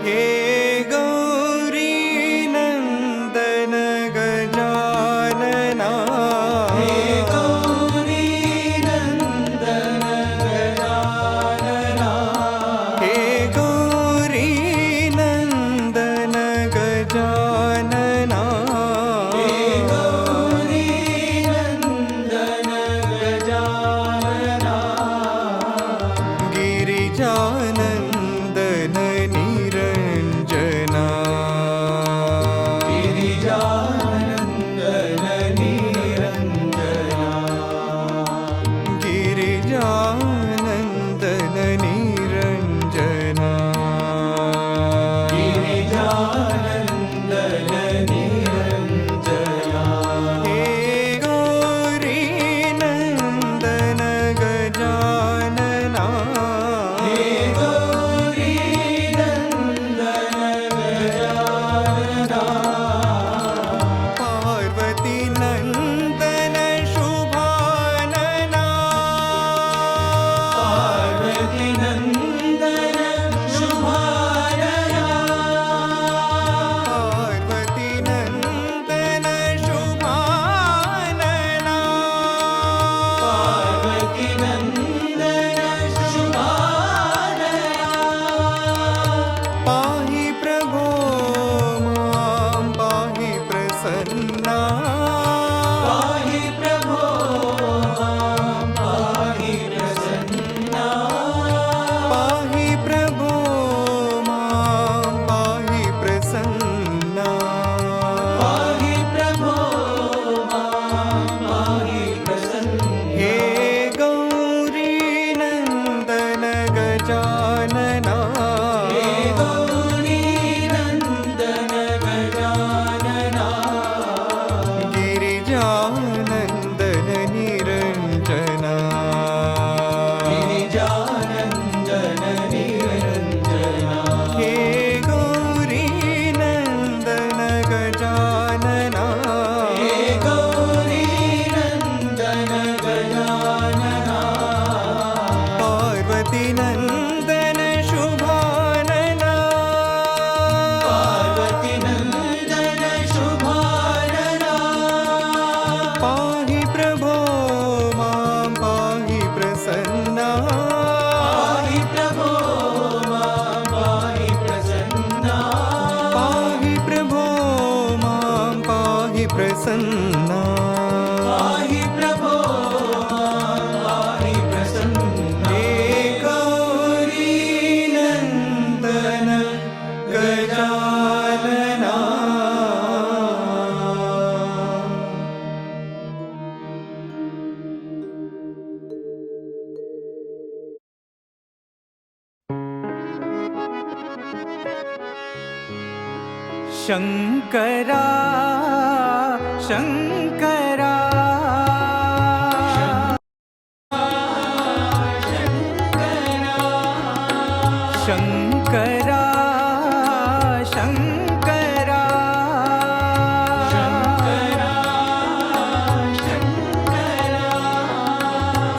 हे गौरी नंदन गजानना हे गौरी नंदन गजानना हे गौरी नंदन गजानना हे गौरी नंदन गजानना गिरिजानंदन निरंजना गिरिजानंदन निरंजना गिरिजानंदन निरंजना गिरिजानंदन निरंजना हे गौरी नंदन गजानना हे गौरी नंदन गजानना पार्वती नंदन शुभानना पार्वती नंदन शुभानना पार्वती नंदन शुभानना पार्वती नंदन शुभानना पाहि प्रभो मां पाहि प्रसन्ना पाहि प्रभो मां पाहि प्रसन्ना पाहि प्रभो मां पाहि प्रसन्ना पाहि प्रभो मां पाहि प्रसन्ना हे गौरी नंदन गजानना हे गौरी नंदन गजानना गिरिजानंदन निरंजना गिरिजानंदन निरंजना हे गौरी नंदन गजानना हे गौरी नंदन गजानना पार्वती नंदन शुभानना पार्वती नंदन शुभानना पाहि प्रभो मां पाहि प्रसन्ना पाहि प्रभो मां पाहि प्रसन्ना पाहि प्रभो मां पाहि प्रसन्ना पाहि प्रभो मां पाहि प्रसन्ना हे गौरी नंदन गजानना शंकरा शंकरा शंकरा शंकरा शंकरा शंकरा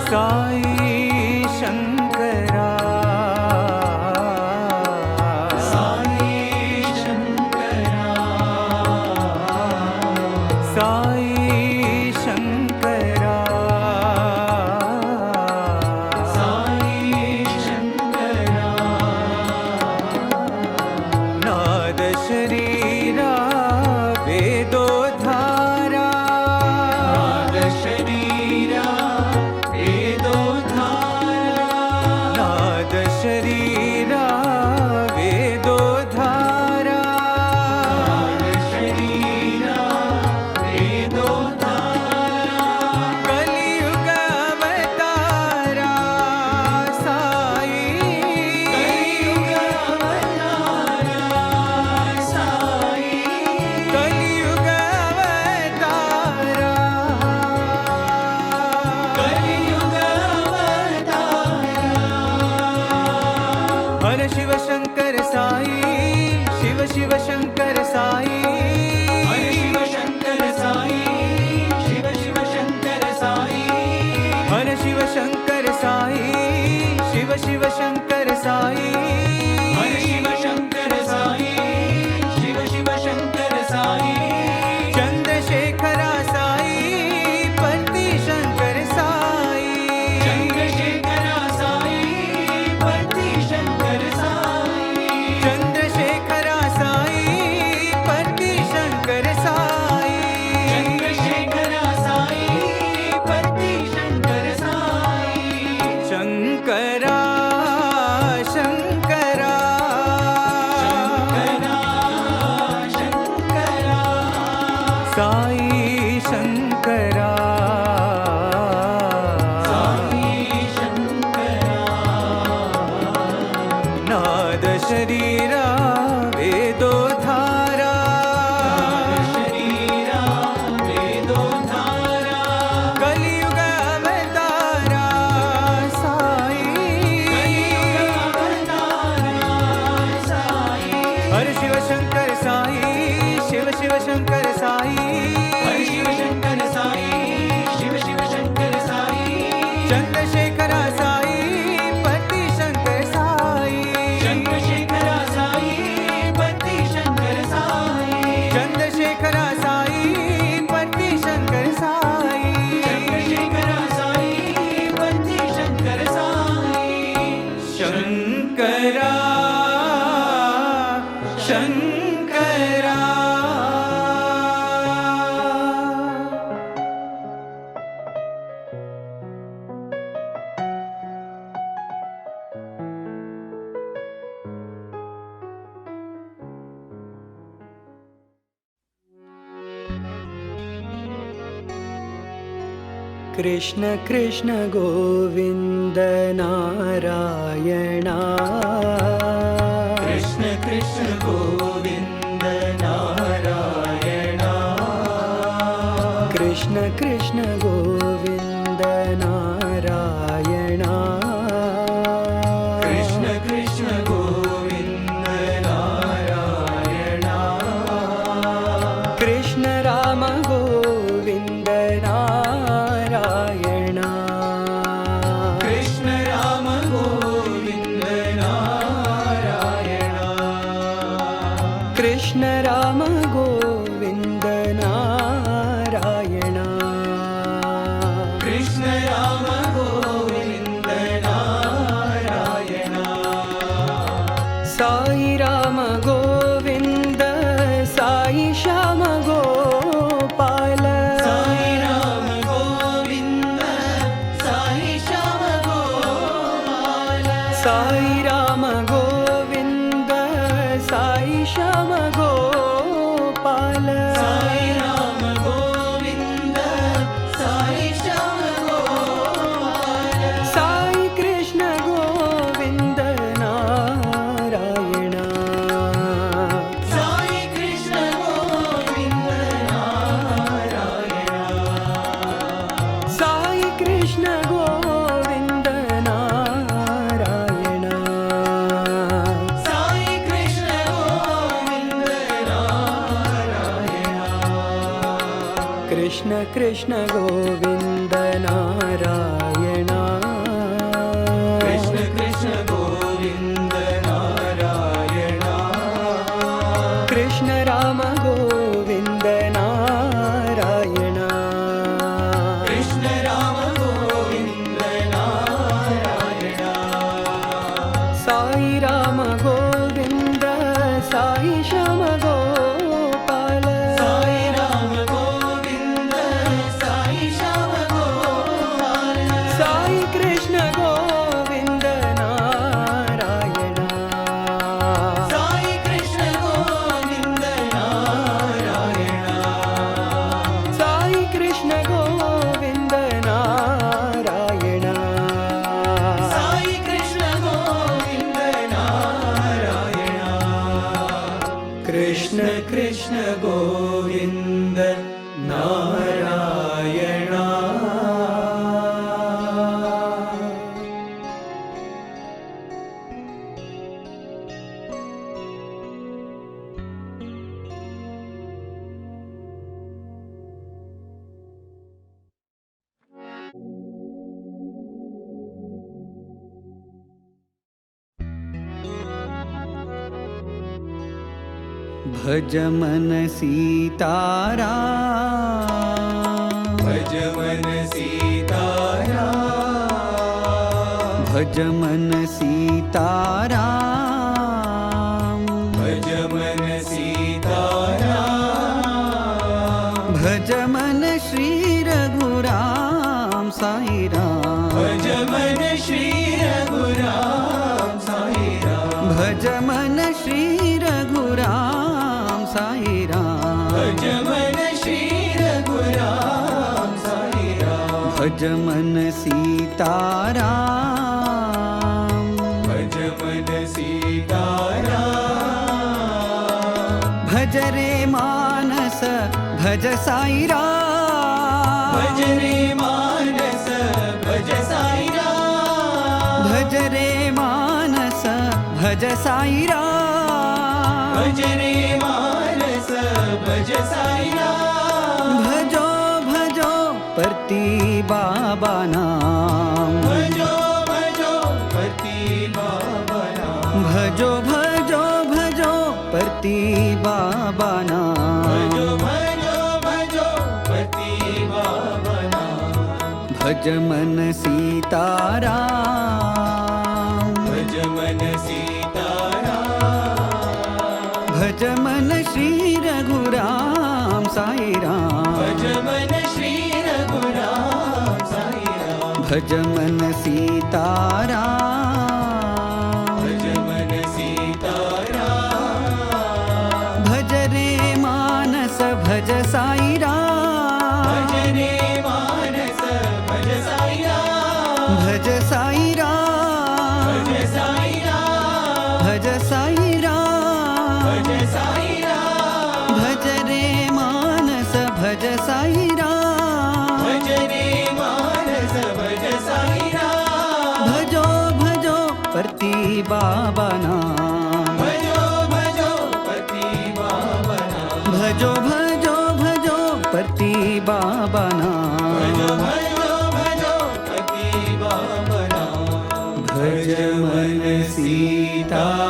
साई शंकरा साई शंकरा साई शंकरा साई शंकरा नाद शरीरा वेदोधारा नाद शरीरा वेदोधारा नाद शरीरा वेदोधारा नाद शरीरा वेदोधारा कलियुग अवतारा साई कलियुग अवतारा साई कलियुग अवतारा कलियुग अवतारा हर शिव शंकर साई शिव शिव शंकर साई हर शिव शंकर साई शिव शिव शंकर साई हर शिव शंकर साई शिव शिव शंकर साई हर शिव शंकर साई गाद शरीरा वेदो धारा शरीरा वेदो धारा कलियुग अवतारा साई कलियुग अवतारा साई हर शिव शंकर साई शिव शिव शंकर साई हर शिव शंकर साई शिव शिव शंकर साई चंद्रशेखरा साई पति शंकर साई चंद्रशेखरा साई पति शंकर साई चंद्रशेखरा साई पति शंकर साई चंद्रशेखरा साई पति शंकर साई शंकरा शंकरा कृष्ण कृष्ण गोविंद नारायणा कृष्ण कृष्ण गोविंद नारायणा कृष्ण कृष्ण गोविंद नारायणा कृष्ण कृष्ण गोविंद नारायणा कृष्ण राम गोविंद नारायणा कृष्ण राम गोविंद नारायणा कृष्ण राम गोविंद नारायणा कृष्ण राम गोविंद नारायणा साई राम गोविंद साई श्याम गोपाल साई राम गोविंद साई श्याम गोपाल साई राम गोविंद साई श्याम गोपाल साई राम गोविंद साई श्याम गोपाल साई कृष्ण गोविंद नारायणा साई कृष्ण गोविंद नारायणा साई कृष्ण गोविंद नारायणा साई कृष्ण गोविंद नारायणा कृष्ण कृष्ण गोविंद नारायणा कृष्ण कृष्ण गोविंद नारायणा कृष्ण राम गोविंद नारायणा कृष्ण राम गोविंद नारायणा साई राम गोविंद साई श्याम गोपाल साई राम गोविंद साई श्याम गोपाल साई कृष्ण गोविंद नारायणा साई कृष्ण गोविंद नारायणा साई कृष्ण गोविंद नारायणा साई कृष्ण गोविंद नारायणा कृष्ण कृष्ण गोविंद नारायणा भज मन सीतारा भज मन सीतारा भज मन सीतारा भज मन सीतारा भज मन श्री रघुराम साई राम भज मन श्री रघुराम साई राम भज मन श्री रघुराम साई राम भज मन श्री रघुराम साई राम भज मन सीताराम भज मन सीता भज साई राम, भज रे मानस भज साई राम, भज रे मानस भज साई राम, भज रे मानस भज साई राम, भजो भजो परती बाबा नाम, भजो भजो पति बाबा नाम, भजो भजो भजो परती बाबा नाम, भजो भजो भजो पति बाबा नाम, भज मन सीताराम, भज मन सीताराम, भज मन श्री रघुराम साई राम, भज मन श्री रघुराम साई राम, भज मन सीताराम, भज मन सीताराम, भज रे मानस भज साई राम, भज रे मानस भज साई राम, भज साई राम, भज साई राम, भज साई राम, भज साई राम, भज रे मानस भज साई राम, भज रे मानस भज साई राम, भजो भजो परती बाबा नाम, भजो भजो पति बाबा नाम, भजो भजो भजो परती बाबा नाम, भजो भजो भजो पति बाबा नाम, भज मन सीताराम।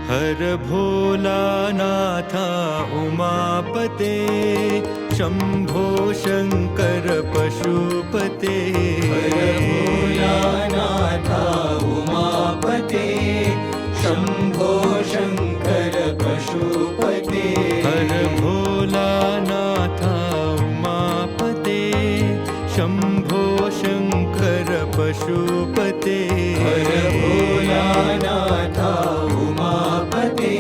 हर भोलानाथा उमापते शंभो शंकर पशुपते, हर भोलानाथा उमापते शंभो शंकर पशुपते, हर भोलानाथा उमापते शंभो शंकर पशुपते, हर भोलानाथा उमापते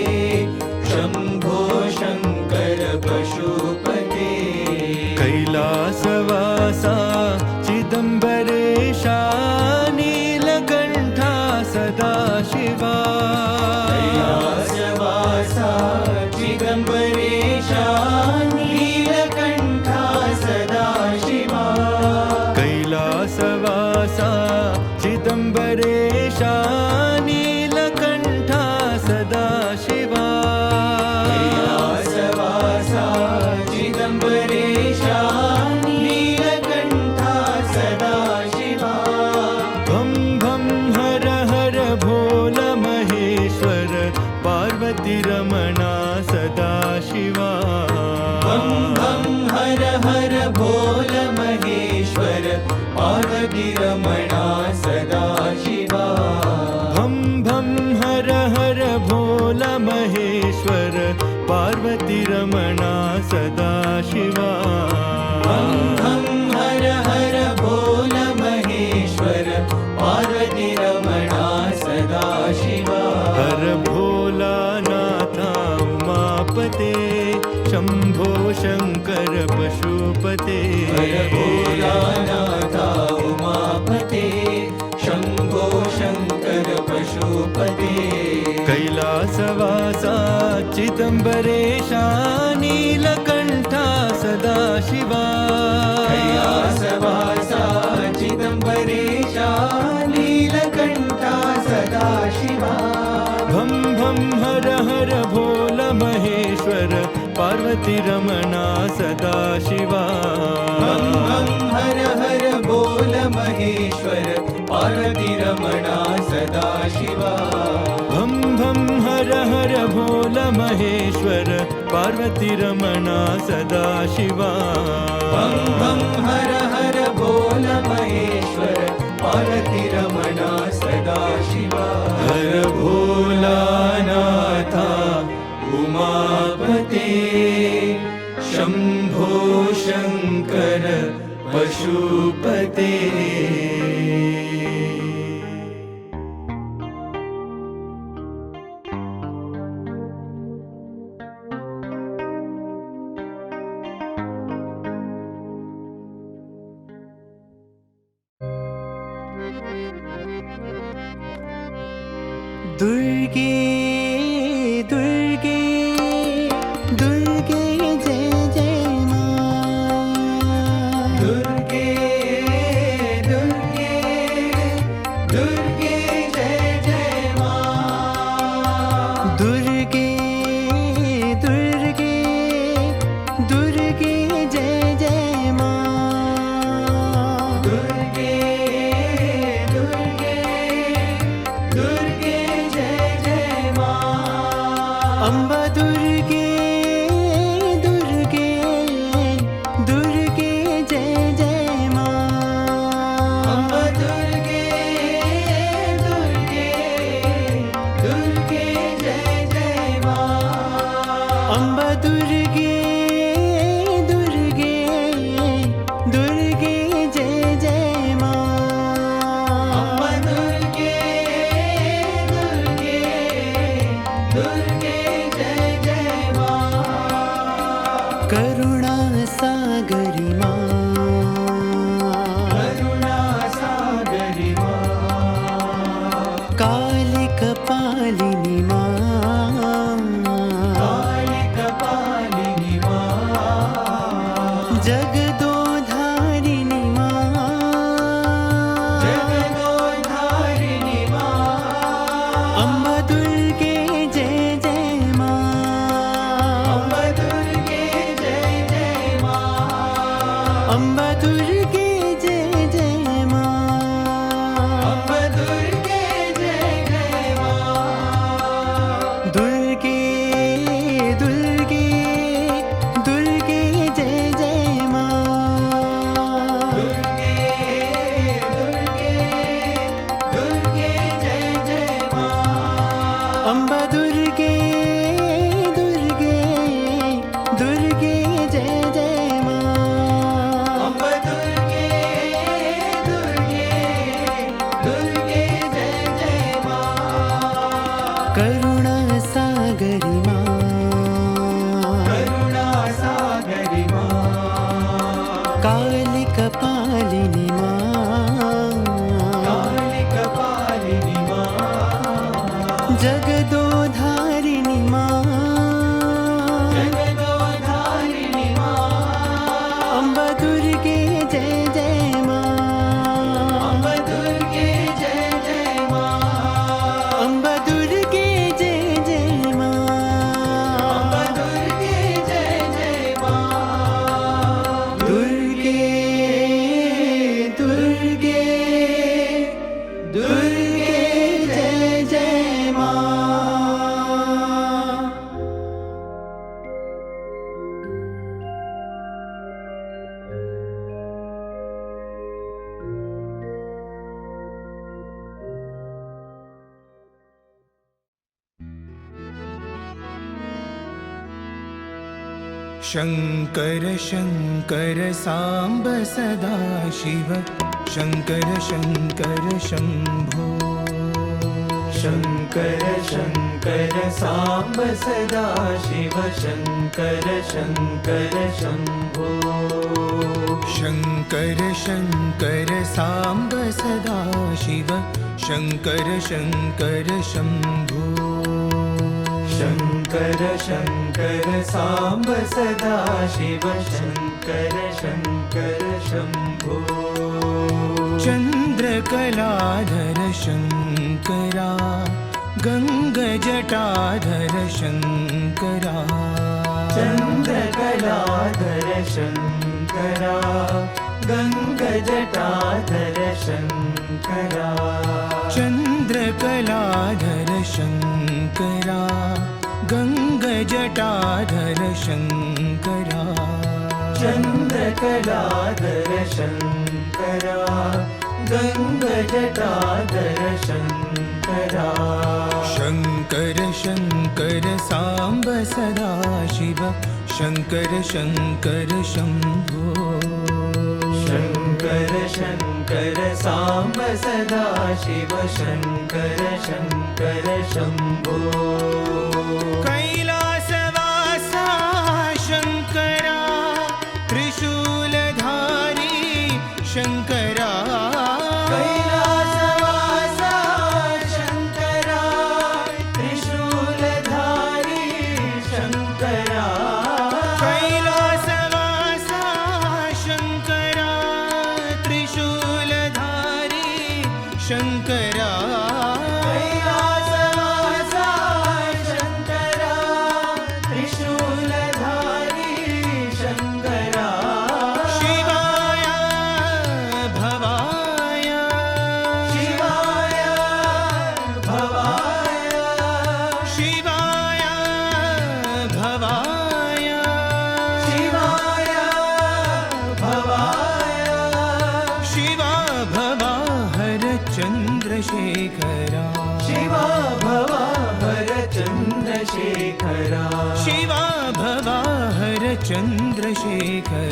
शंभो शंकर पशुपते, कैलासवासा चिदंबरेशा नीलकंठा सदाशिवा, कैलासवासा चिदंबरेशा नीलकंठा सदाशिवा, कैलासवासा चिदंबरेशा नीलकंठा सदाशिवा, कैलासवासा चिदंबरेशा नीलकंठा सदाशिवा, भं भं हर हर भोल महेश्वर पार्वती रमणा सदाशिवा, भं भं हर हर भोल महेश्वर पार्वती रमणा सदाशिवा, भं भं हर हर भोल महेश्वर पार्वती रमणा सदाशिवा, भं भं हर हर भोल महेश्वर पार्वती रमणा सदाशिवा, हर भोलानाथा उमापते शंभो शंकर पशुपते, हर भोलानाथा उमापते शंभो शंकर पशुपते, कैलासवासा चिदंबरेशा नीलकंठा सदाशिवा, कैलासवासा चिदंबरेशा नीलकंठा सदाशिवा, भं भं हर हर भोल महेश्वर पार्वती रमणा सदाशिवा, भं भं हर हर भोल महेश्वर पार्वती रमणा सदाशिवा, भं भं हर हर भोल महेश्वर पार्वती रमणा सदाशिवा, भं भं हर हर भोल महेश्वर पार्वती रमणा सदाशिवा, हर भोलानाथा उमापते शंभो शंकर पशुपते, दुर्गे दुर्गे दुर्गे जय जय मां। दुर्गे दुर्गे दुर्गे जय जय मां। दुर्गे दुर्गे दुर्गे जय जय मां। दुर्गे दुर्गे दुर्गे जय जय मां। अम्बा दुर्गे दुर्गे दुर्गे जय जय मां। अम्बा दुर्गे दुर्गे दुर्गे जय जय मां। अम्बा दुर्गे दुर्गे दुर्गे जय जय मां। अम्बा दुर्गे दुर्गे दुर्गे जय जय मां। करुणा सागरी मां। करुणा सागरी मां। कालिक पालिनी मां। कालिक पालिनी मां। जगदोधारिणी मां। जगदोधारिणी मां। अम्बा दुर्गे जय जय मां। अम्बा दुर्गे जय जय मां। अम्बा दुर्गे जय जय मां। अम्बा दुर्गे जय जय मां। दुर्गे दुर्गे दुर्गे जय जय मां। दुर्गे दुर्गे दुर्गे जय जय मां। अम्बा दुर्गे दुर्गे दुर्गे जय जय मां। अम्बा दुर्गे दुर्गे दुर्गे जय जय मां। करुणा सागरी मां। करुणा सागरी मां। कालिक पालिनी मां। कालिक पालिनी मां। जगदोधारिणी मां। जगदोधारिणी मां। अम्बा दुर्गे जय जय मां। अम्बा दुर्गे जय जय मां। अम्बा दुर्गे जय जय मां। अम्बा दुर्गे जय जय मां। दुर्गे दुर्गे दुर्गे जय जय मां। शङ्कर शङ्कर साम्ब सदा शिव शङ्कर शङ्कर शम्भो। शङ्कर शङ्कर साम्ब सदा शिव शङ्कर शङ्कर शम्भो। शङ्कर शङ्कर साम्ब सदा शिव शङ्कर शङ्कर शम्भो। शङ्कर शङ्कर साम्ब सदा शिव शङ्कर शङ्कर शम्भो। चन्द्रकलाधर शङ्करा गङ्गजटाधर शङ्करा। चन्द्रकलाधर शङ्करा गङ्गजटाधर शङ्करा। चन्द्रकलाधर शङ्करा गङ्गजटाधर शङ्करा। चन्द्रकलाधर शङ्करा गङ्गजटाधर शङ्करा। शङ्कर शङ्कर साम्ब सदा शिव शङ्कर शङ्कर शम्भो। शङ्कर शङ्कर साम्ब सदा शिव शङ्कर शङ्कर शम्भो। कैलासवासा शङ्करा त्रिशूलधारी शङ्करा। कैलासवासा शङ्करा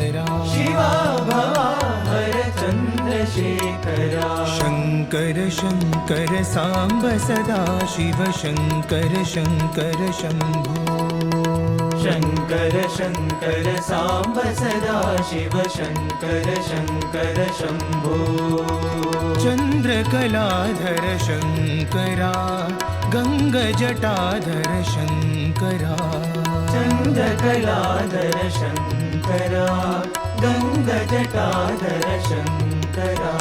शिवा भवा हर चन्द्रशेखरा शङ्कर शङ्कर साम्ब सदा शिव शङ्कर शङ्कर शम्भो शङ्कर शङ्कर साम्ब सदा शिव शङ्कर शङ्कर शम्भो चन्द्रकलाधर शङ्करा गङ्गजटाधर शङ्करा चन्द्रकलाधर शङ्करा गङ्गजटाधर शङ्करा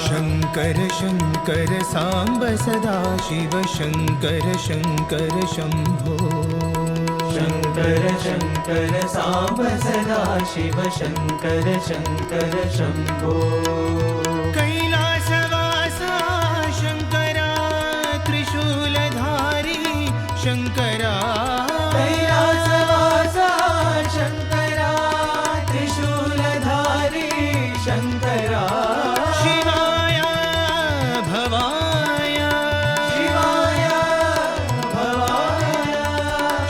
शङ्कर शङ्कर साम्ब सदा शिव शङ्कर शङ्कर शम्भो शङ्कर शङ्कर साम्ब सदा शिव शङ्कर शङ्कर शम्भो कैलासवासा शङ्करा त्रिशूलधारी शङ्करा कैलासवासा शङ्करा त्रिशूलधारी शङ्करा शिवाय भवाय शिवाय भवाय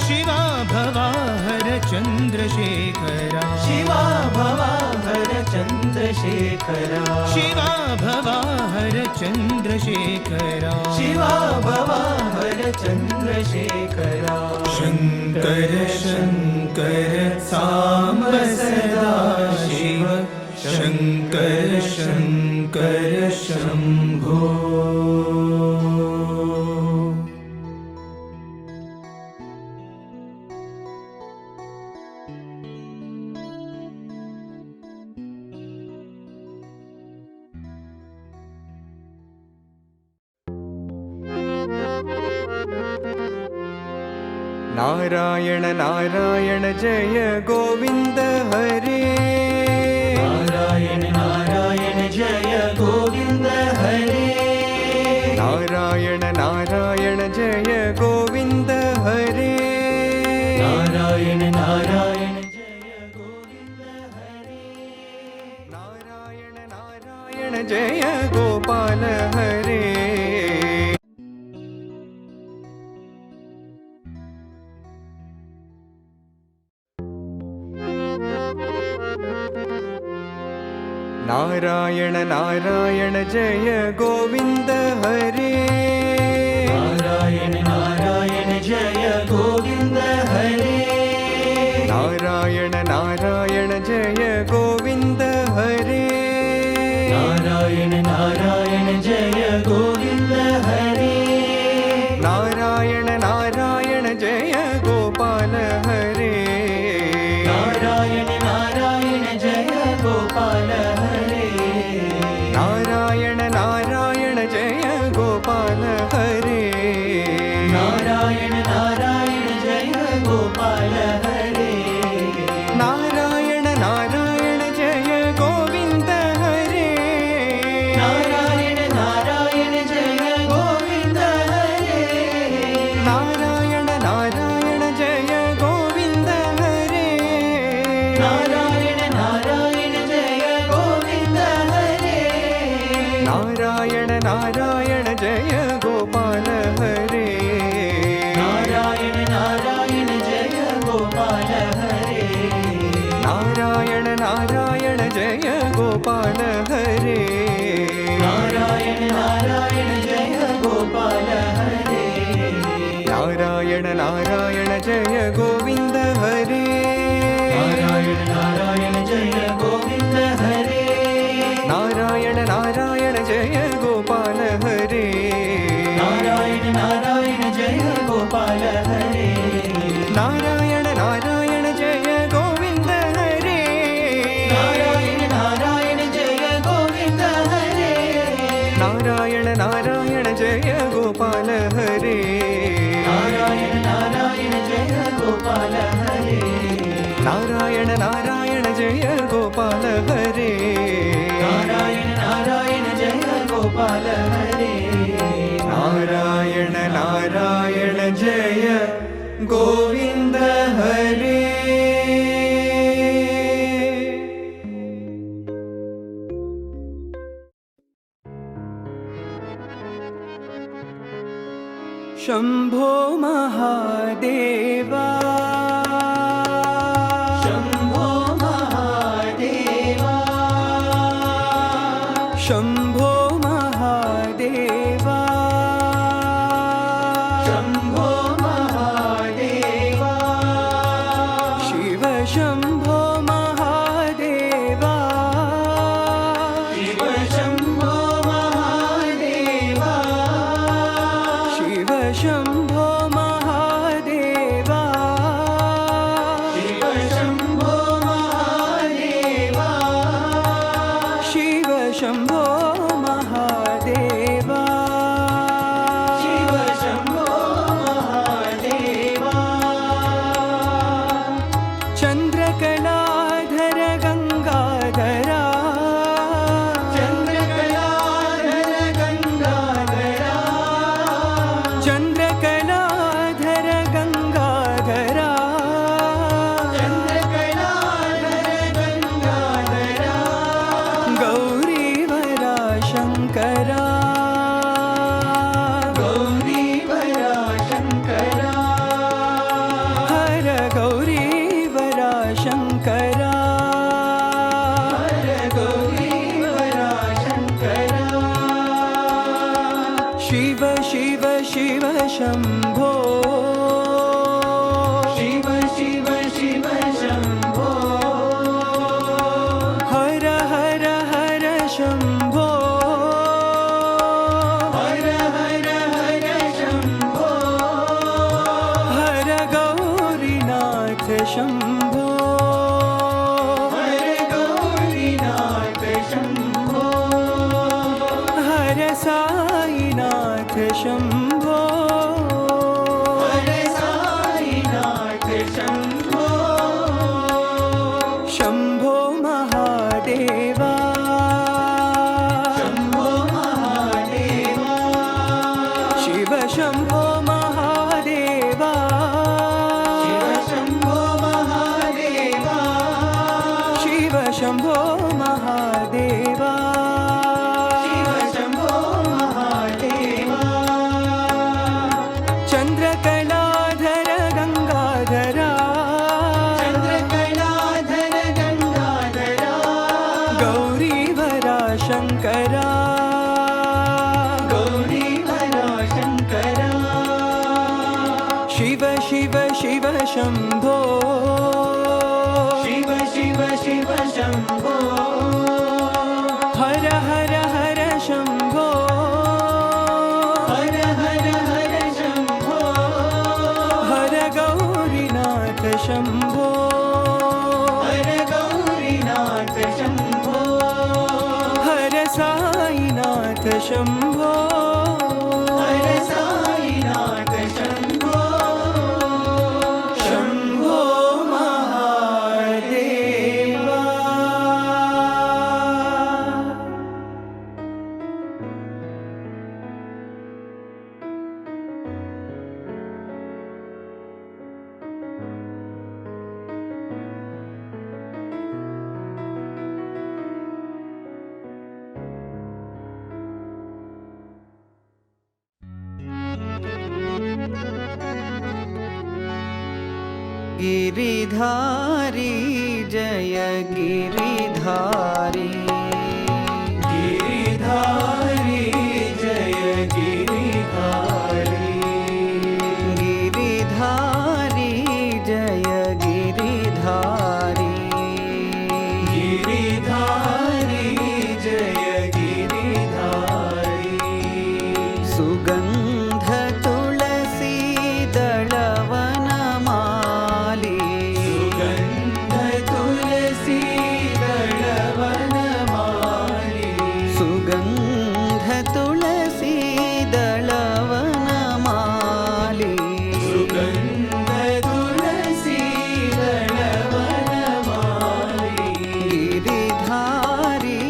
शिवा भवा हर चन्द्रशेखरा शिवा भवा हर चन्द्रशेखरा शिवा भवा हर चन्द्रशेखरा शिवा भवा हर चन्द्रशेखरा शङ्कर शङ्कर साम्ब सदा शिव शङ्कर शङ्कर शम्भो नारायण नारायण जय गोविन्द हरे नारायण नारायण जय गोविन्द हरे नारायण नारायण जय गोविन्द हरे नारायण नारायण जय गोविन्द हरे नारायण नारायण जय गोपाल हरे नारायण नारायण जय गोविन्द हरे नारायण नारायण जय गोविन्द हरे नारायण नारायण जय गोविन्द हरे नारायण नारायण जय गोविन्द हरे नारायण नारायण जय गोपाल हरे नारायण नारायण जय गोपाल हरे नारायण नारायण जय गोपाल हरे नारायण नारायण जय गोपाल हरे नारायण नारायण जय गोविन्द हरे नारायण नारायण जय गोविन्द हरे नारायण नारायण जय गोविन्द हरे नारायण नारायण जय गोविन्द हरे नारायण नारायण जय गोपाल हरे नारायण नारायण जय गोपाल हरे नारायण नारायण जय गोपाल हरे नारायण नारायण जय गोपाल हरे नारायण नारायण जय गोविन्द हरे नारायण नारायण जय गोविन्द हरे नारायण नारायण जय गोपाल हरे नारायण नारायण जय गोपाल हरे नारायण नारायण जय गोविन्द हरे नारायण नारायण जय गोविन्द हरे नारायण नारायण जय गोपाल हरे नारायण नारायण जय गोपाल हरे नारायण नारायण जय गोपाल हरे नारायण नारायण जय गोपाल हरे नारायण नारायण जय गोविन्द हरे शम्भो महादेवा शम्भो महादेवा शंभो महादेवा शंभो महादेवा शिव शंभो महादेवा शिव शंभो महादेवा शिव शंभो महादेवा शिव शंभो महादेवा शिव शंभो महादेवा शिव शंभो महादेवा चंद्रकलाधर गंगाधरा चंद्रकलाधर गंगाधरा चंद्रकलाधर गंगाधरा चंद्रकलाधर गंगाधरा गौरीवरा शंकरा गौरीवरा शंकरा हर गौरीवरा शंकरा हर गौरीवरा शंकरा शिव शिव शिव शंभो शिव शिव शिव शंभो हर हर हर शंभो हर हर हर शंभो हर गौरीनाथ शंभो हर गौरीनाथ शंभो हर साईनाथ शंभो हर साईनाथ शंभो शंभो महादेवा शंभो महादेवा शिव शंभो महादेवा शिव शंभो महादेवा शिव शंभो महादेवा शिव शंभो महादेवा चंद्रकलाधर गंगाधरा चंद्रकलाधर गंगाधरा गौरीवरा शंकरा गौरीवरा शंकरा शिव शिव शिव शंभो शिव शिव शिव शंभो हर हर हर शंभो हर हर हर शंभो हर गौरीनाथ शंभो हर गौरीनाथ शंभो हर साईनाथ शंभो हर साईनाथ शंभो शंभो महादेवा गिरिधारी जय गिरिधारी गिरिधारी जय गिरिधारी गिरिधारी जय गिरिधारी गिरिधारी जय गिरिधारी सुगंध तुलसी दलवनमाली सुगंध तुलसी दलवनमाली सुगंध तुलसी दलवनमाली सुगंध तुलसी दलवनमाली गिरिधारी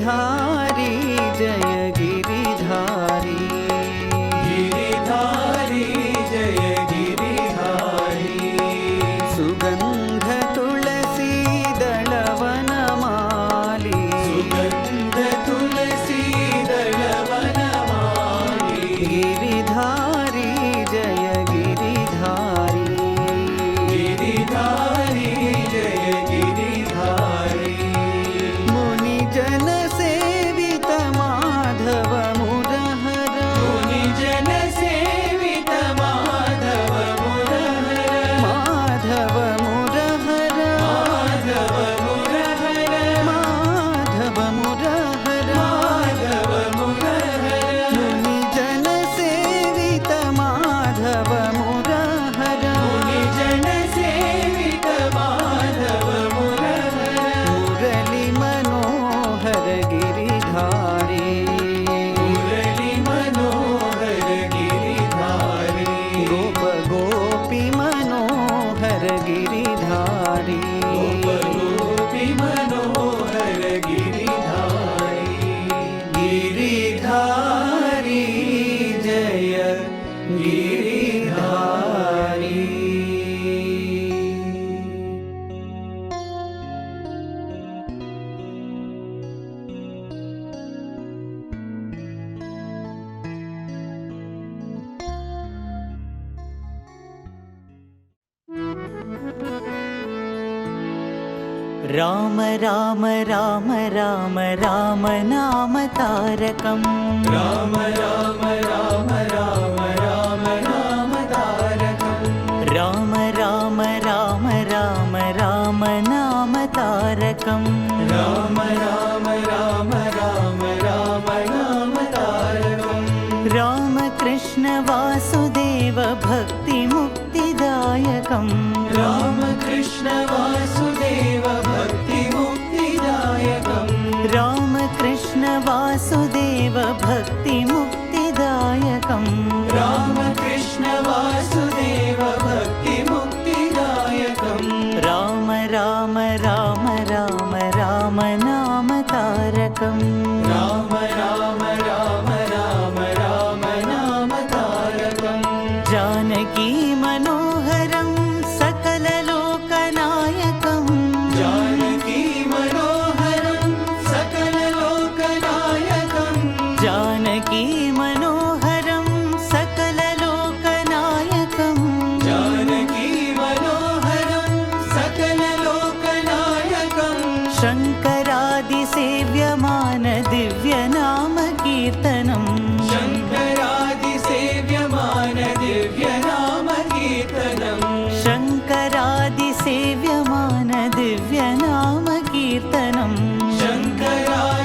गिरिधारी जय गिरिधारी गिरिधारी जय गिरिधारी सुगंध तुलसी दलवनमाली सुगंध तुलसी दलवनमाली गिरिधारी जय गिरिधारी गिरिधारी जय गिरिधारी मुनिजन सेवित माधव मुरहर मुनिजन सेवित माधव मुरहर माधव मुरहर माधव मुरहर माधव मुरहर माधव मुरहर मुनिजन सेवित माधव मुरहर मुनिजन सेवित माधव मुरहर मुरली मनोहर गिरिधारी मुरली मनोहर गिरिधारी गोप गोपी मनोहर गिरिधारी गोपी मनोहर गिरिधारी गिरिधारी जय गिरिधारी राम राम राम राम राम नाम तारकम् राम राम राम राम राम नाम तारकम् राम राम राम राम राम नाम तारकम् राम राम राम राम राम नाम तारकम् राम कृष्ण वासुदेव भक्ति मुक्तिदायकम् राम कृष्ण वासुदेव भक्ति मुक्तिदायकम् राम कृष्ण वासुदेव भक्ति मुक्तिदायकम् राम कृष्ण वासुदेव भक्ति मुक्तिदायकम् राम राम राम राम राम नाम तारकम् राम राम राम राम राम नाम तारकम् जानकी मनोहरं सकललोकनायकम् जानकी मनोहरं सकललोकनायकम् जानकी मनोहरं सकललोकनायकम् जानकी मनोहरं सकललोकनायकम् शङ्करादिसेव्यमान दिव्यनाम कीर्तनम् शङ्करादिसेव्यमान दिव्यनाम कीर्तनम् शङ्करादिसेव्यमान दिव्यनाम कीर्तनम्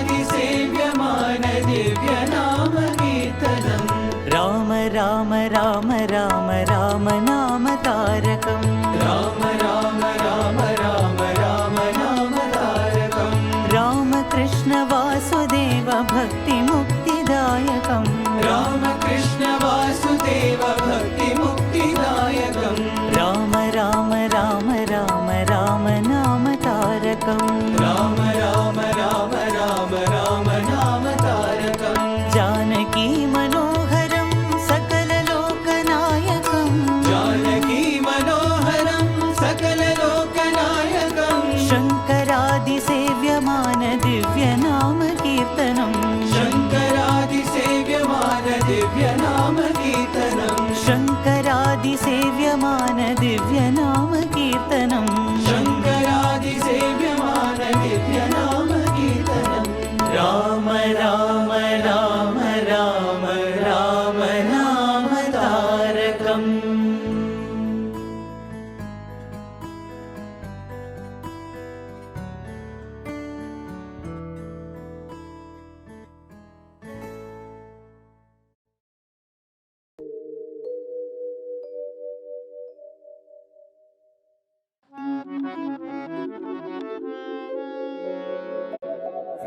शङ्करादिसेव्यमान दिव्यनाम कीर्तनम् राम राम राम राम राम नाम तारकम् राम राम राम राम राम नाम तारकम् राम कृष्ण वासुदेव भक्ति मुक्तिदायकम् राम कृष्ण वासुदेव भक्ति मुक्तिदायकम् राम राम राम राम राम नाम तारकम् राम राम राम राम राम नाम तारकम् जानकी मनोहरं सकललोकनायकम् जानकी मनोहरं सकललोकनायकम् शङ्करादिसेव्यमान दिव्यनाम कीर्तनम् शङ्करादिसेव्यमान दिव्यनाम कीर्तनम् शङ्करादिसेव्यमान दिव्यनाम कीर्तनम् शङ्करादिसेव्यमान दिव्यनाम कीर्तनम् राम राम राम राम राम नाम तारकम्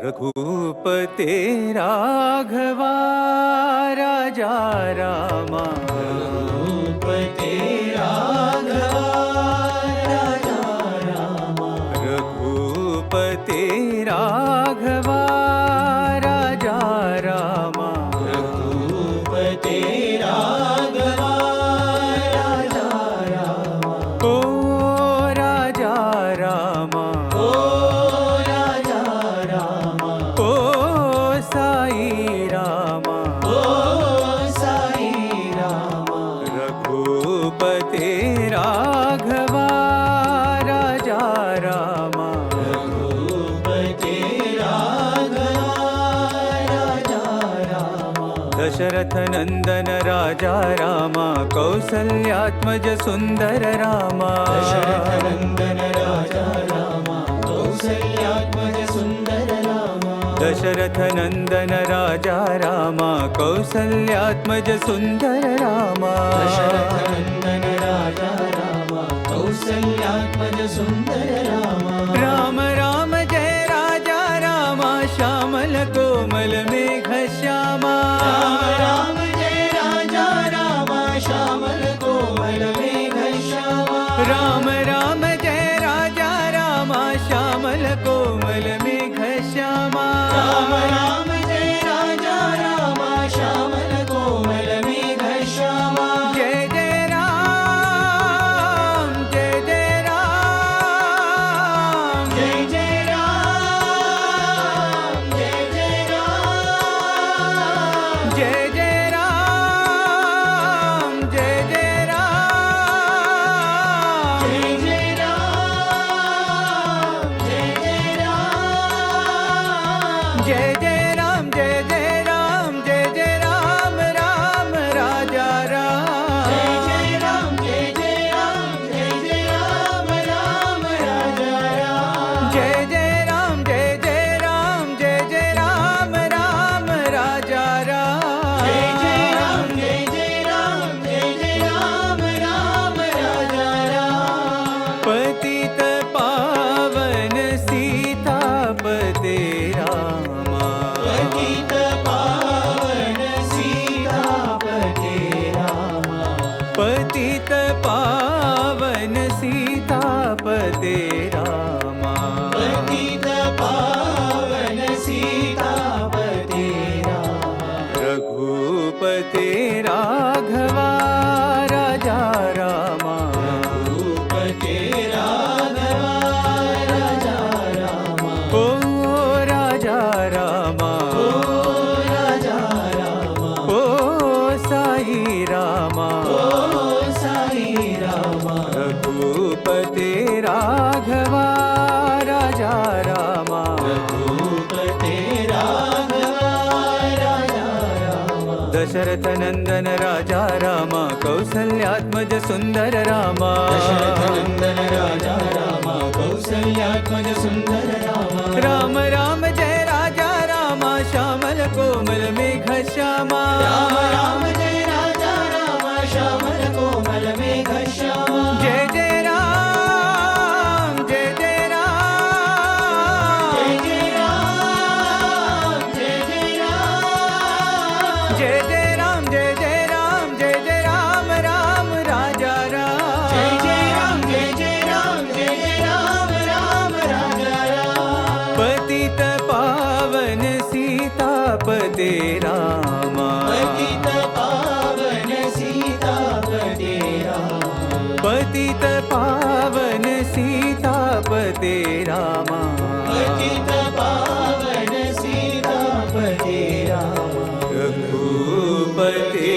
रघुपते राघवा राजा रामा रघुपते राघवा राजा रामा रघुपते राघवा दशरथ नंदन राजा रामा कौसल्यात्मज सुंदर रामा दशरथनन्दन राजा रामा कौसल्यात्मज सुन्दर रामा दशरथ नंदन राजा रामा कौसल्यात्मज सुंदर रामा दशरथनन्दन राजा रामा कौसल्यात्मज सुन्दर रामा राम राम जय राजा रामा श्यामल कोमल मेघ श्यामा राम जय राजा रामा श्यामल कोमल मेघ श्यामा राम राम जय राजा रामा श्यामल कोमल मेघ श्यामा राम जय राजा रामा श्यामल कोमल मेघ श्यामा जय जय राम जय जय राम जय जय राम जय जय राम जय जय राम जय जय राम जय जय राम जय जय राम जय जय राम जय जय राम जय जय राम राम राजा राम जय जय राम जय जय राम जय जय राम राम राजा राम जय जय राम जय जय राम जय जय राम राम राजा राम जय जय राम जय जय राम जय जय राम राम राजा राम पतित पावन सीतापते रामा पतित पावन सीतापते रामा पतित पावन सीतापते रामा पतित पावन सीतापते रामा रघुपते राघवा राजा रामा भूपते राघवा राजा रामा ओ राजा रामा ओ राजा रामा ओ साई रामा ओ साई रामा रघुपते राघवा राजा रामा भूपते राघवा राजा रामा दशरथ नंदन राजा रामा कौसल्यात्मज सुंदर रामा दशरथनन्दन राजा रामा कौसल्यात्मज सुन्दर रामा राम राम जय राजा रामा श्यामल कोमल मेघ श्यामा राम राम जय राजा रामा श्यामल कोमल मेघ श्यामा जय जय राम जय जय राम जय जय राम जय जय राम जय जय राम जय जय राम जय जय राम राम राजा राम जय जय राम जय जय राम जय जय राम राम राजा राम पतित पावन सीतापते रामा पतित पावन सीतापते रामा पतित पावन सीतापते रामा पतित पावन सीतापते रामा रघुपते